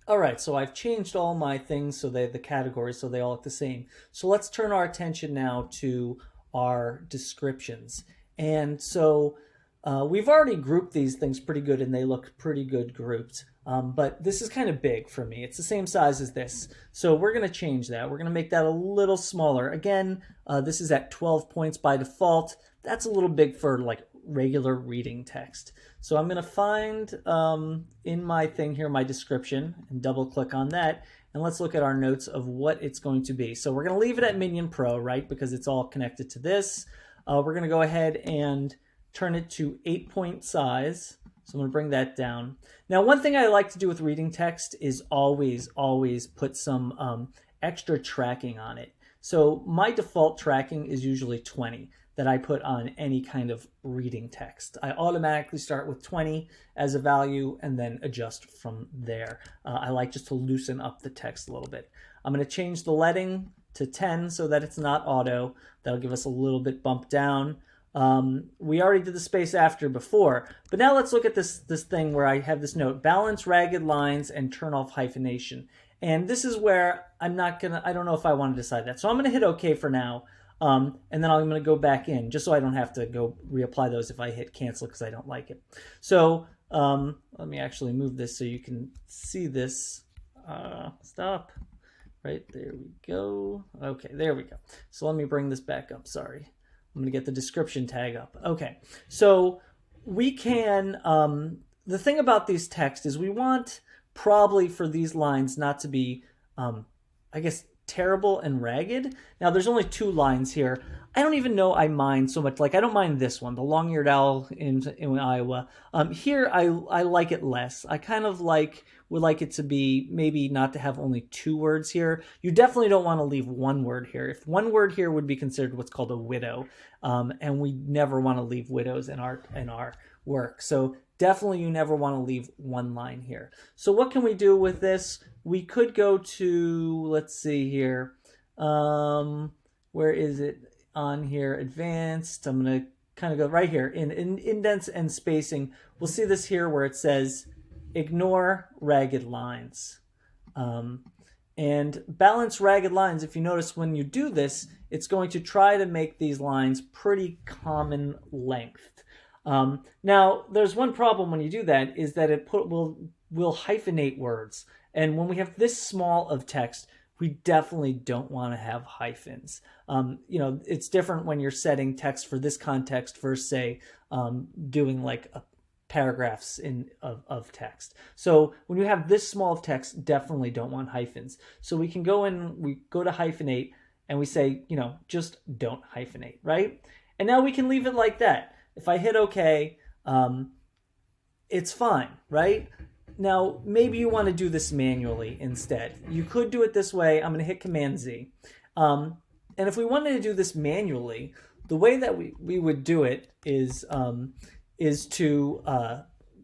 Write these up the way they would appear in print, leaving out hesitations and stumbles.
All right, so I've changed all my things so the categories so they all look the same. So let's turn our attention now to our descriptions. And so we've already grouped these things pretty good and they look pretty good grouped. But this is kind of big for me. It's the same size as this. So we're going to change that. We're going to make that a little smaller. Again, this is at 12 points by default. That's a little big for like regular reading text. So I'm going to find in my thing here, my description, and double click on that. And let's look at our notes of what it's going to be. So we're going to leave it at Minion Pro, right? Because it's all connected to this. We're going to go ahead and turn it to 8-point size. So I'm going to bring that down. Now, one thing I like to do with reading text is always put some extra tracking on it. So my default tracking is usually 20 that I put on any kind of reading text. I automatically start with 20 as a value and then adjust from there. I like just to loosen up the text a little bit. I'm going to change the leading to 10 so that it's not auto. That'll give us a little bit bump down. We already did the space after before, but now let's look at this thing where I have this note, balance ragged lines and turn off hyphenation. And this is where I don't know if I want to decide that. So I'm going to hit OK for now. And then I'm going to go back in just so I don't have to go reapply those if I hit cancel because I don't like it. So let me actually move this so you can see this. Stop. Right, there we go. Okay, there we go. So let me bring this back up. Sorry. I'm going to get the description tag up. Okay, so we can, the thing about these texts is we want probably for these lines not to be, I guess, terrible and ragged. Now there's only 2 lines here. I don't even know I mind so much. Like I don't mind this one, the long-eared owl in Iowa. Here I like it less. I kind of would like it to be maybe not to have only 2 words here. You definitely don't want to leave 1 word here. If 1 word here would be considered what's called a widow, and we never want to leave widows in our work. So definitely you never want to leave 1 line here. So what can we do with this? We could go to, let's see here, where is it on here? Advanced. I'm going to kind of go right here in indents and spacing. We'll see this here where it says ignore ragged lines. And balance ragged lines, if you notice when you do this, it's going to try to make these lines pretty common length. Now, there's one problem when you do that is that it will hyphenate words. And when we have this small of text, we definitely don't want to have hyphens. It's different when you're setting text for this context versus, say, doing like paragraphs of text. So when you have this small of text, definitely don't want hyphens. So we can go in, we go to hyphenate, and we say, just don't hyphenate, right? And now we can leave it like that. If I hit OK, it's fine, right? Now, maybe you want to do this manually instead. You could do it this way. I'm going to hit Command Z. And if we wanted to do this manually, the way that we would do it is to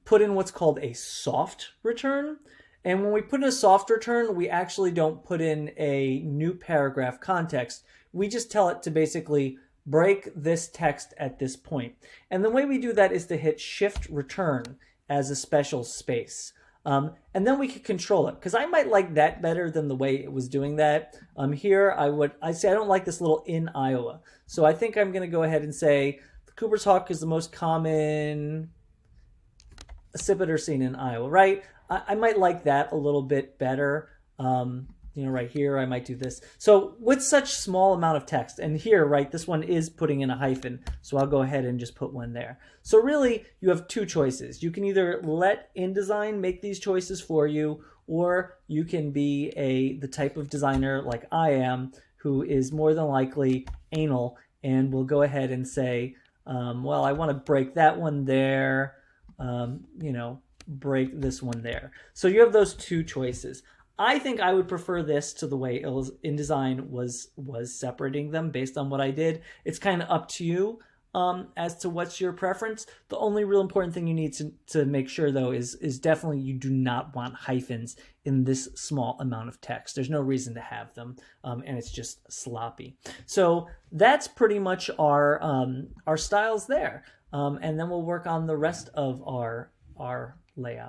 put in what's called a soft return. And when we put in a soft return, we actually don't put in a new paragraph context. We just tell it to basically break this text at this point. And the way we do that is to hit Shift Return as a special space. And then we could control it because I might like that better than the way it was doing that. Here I say I don't like this little in Iowa. So I think I'm going to go ahead and say the Cooper's hawk is the most common accipiter seen in Iowa, right? I might like that a little bit better. Right here, I might do this. So with such small amount of text, and here, right, this one is putting in a hyphen, so I'll go ahead and just put one there. So really, you have 2 choices. You can either let InDesign make these choices for you, or you can be the type of designer like I am, who is more than likely anal, and will go ahead and say, well, I want to break that one there, break this one there. So you have those 2 choices. I think I would prefer this to the way InDesign was separating them based on what I did. It's kind of up to you as to what's your preference. The only real important thing you need to make sure, though, is definitely you do not want hyphens in this small amount of text. There's no reason to have them, and it's just sloppy. So that's pretty much our styles there. And then we'll work on the rest of our layout.